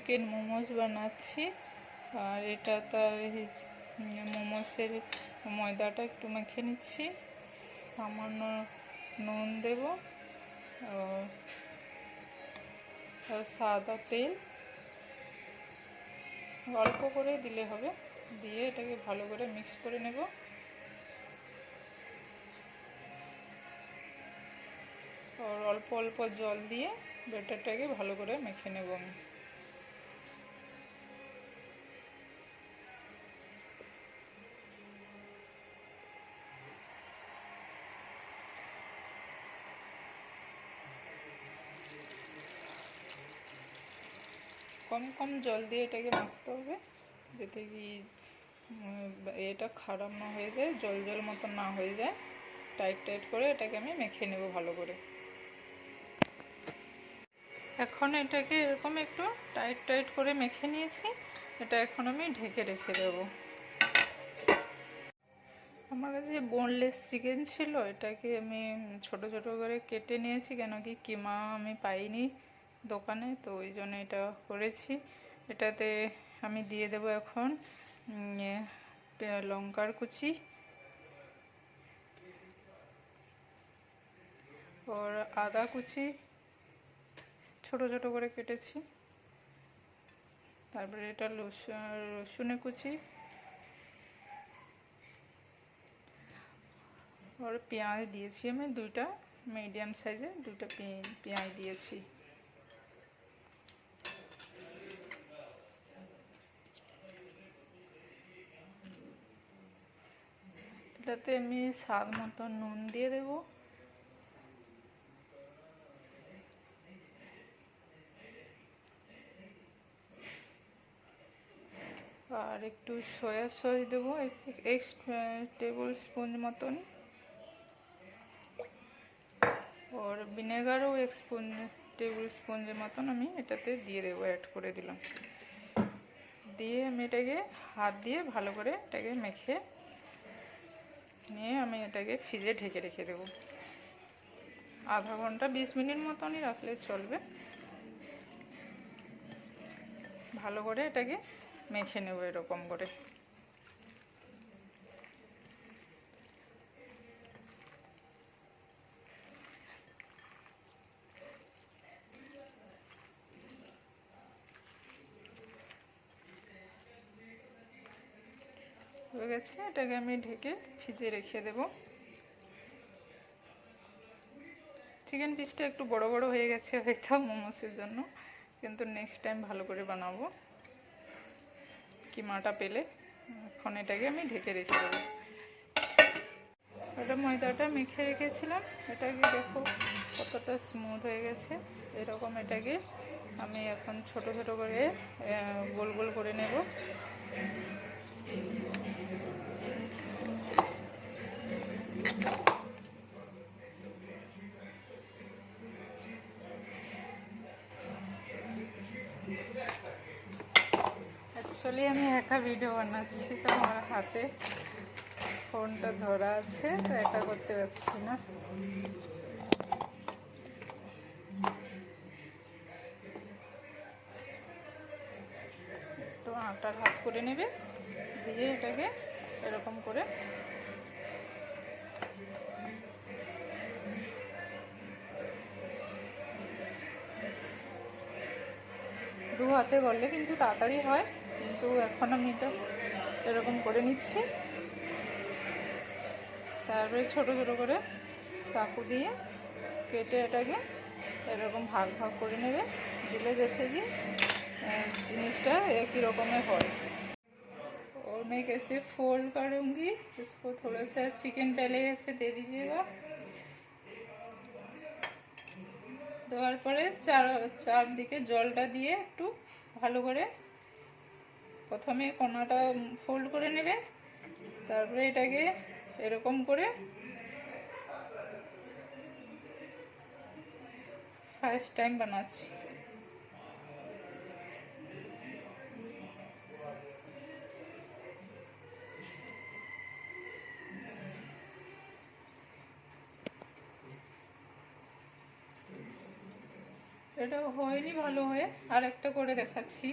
Chicken momos বানাচ্ছি। আর এটা তার মোমোসের ময়দাটা একটু মেখে নিচ্ছি, সামান্য নুন দেব আর সাদা তেল অল্প করে দিলে হবে, দিয়ে এটাকে ভালো করে মিক্স করে নেব। আর অল্প অল্প জল দিয়ে ব্যাটারটাকে ভালো করে মেখে নেব আমি। কম কম জল দিয়ে এটাকে মাখতে হবে, যাতে কি এটা খারাপ না হয়ে যায়, জল জল মতো না হয়ে যায়। টাইট টাইট করে এটাকে আমি মেখে নেব ভালো করে। এখন এটাকে এরকম একটু টাইট টাইট করে মেখে নিয়েছি। এটা এখন আমি ঢেকে রেখে দেব। আমার কাছে বোনলেস চিকেন ছিল, এটাকে আমি ছোট ছোট করে কেটে নিয়েছি, কেন কি কিমা আমি পাইনি দোকানে, তো ওই জন্য এটা করেছি। এটাতে আমি দিয়ে দেব এখন লঙ্কার কুচি और আদা কুচি ছোট ছোট করে কেটেছি। তারপরে এটা রসুনের কুচি और পেঁয়াজ দিয়েছি আমি দুইটা, মিডিয়াম সাইজের দুইটা পেঁয়াজ দিয়েছি। এটাতে আমি স্বাদ মতো নুন দিয়ে দেব, আর একটু সয়া সস দেবো 1 টেবিল স্পুন মতন, और ভিনেগারও 1 টেবিল স্পুন মতন আমি এটাতে দিয়ে দেবো, অ্যাড করে দিলাম। দিয়ে আমি এটাকে হাত দিয়ে ভালো করে এটাকে মেখে নিয়ে আমি এটাকে ফ্রিজে ঢেকে রেখে দেবো। আধা ঘন্টা 20 মিনিট মতনই রাখলে চলবে। ভালো করে এটাকে মেখে নেব এরকম করে। হয়ে গেছে, এটাকে আমি ঢেকে ফ্রিজে রেখে দেব। চিকেন পিসটা একটু বড় বড় হয়ে গেছে হয়তো মোমোসের জন্য, কিন্তু নেক্সট টাইম ভালো করে বানাবো কিমাটা পেলে। এখন এটাকে আমি ঢেকে রেখে দেবো। এটা ময়দাটা মেখে রেখেছিলাম, এটাকে দেখো কতটা স্মুথ হয়ে গেছে। এরকম এটাকে আমি এখন ছোট ছোট করে গোল গোল করে নেব। অ্যাকচুয়ালি আমি একা ভিডিও বানাচ্ছি, তো আমার হাতে ফোনটা ধরা আছে, তো একা করতে পারছি না। তো আটার হাত করে নেবে, দিয়ে এটাকে এরকম করে দু হাতে করলে কিন্তু তাড়াতাড়ি হয়, কিন্তু এখন আমি এটা এরকম করে নিচ্ছি। তারপরে ছোট ছোট করে চাকু দিয়ে কেটে এটাকে এরকম ভাগ ভাগ করে নেবে, দিলে যাতে কি জিনিসটা একই रकमें হয়। और मैं कैसे फोल्ड करूँगी, इसको थोड़ा सा चिकन पहले ऐसे दे दीजिएगा। দেওয়ার পরে চারদিকে জলটা দিয়ে একটু ভালো করে প্রথমে কোনাটা ফোল্ড করে নেবে, তারপরে এটাকে এরকম করে ফার্স্ট টাইম বানাচ্ছি। এটা হয়নি ভালো হয়ে, আর একটা করে দেখাচ্ছি।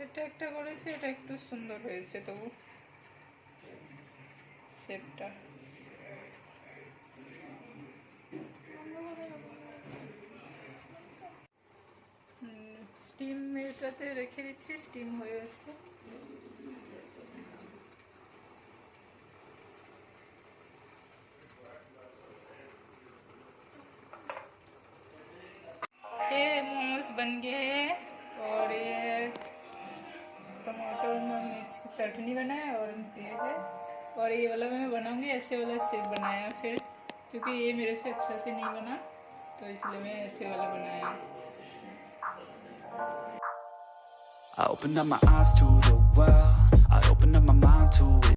এটা একটা করেছি, এটা একটু সুন্দর হয়েছে তবু শেপটা। স্টিম এটাতে রেখে দিচ্ছি, স্টিম হয়ে গেছে। ये मोमोज बन गए हैं, और ये टमाटर में मिर्च की चटनी बनाया और ये है, और ये वाला मैं बनाऊंगी ऐसे वाला सेब बनाया फिर, क्योंकि ये मेरे से अच्छा से नहीं बना तो इसलिए मैं ऐसे वाला बनाया। I opened up my eyes to the world, I opened up my mind to it.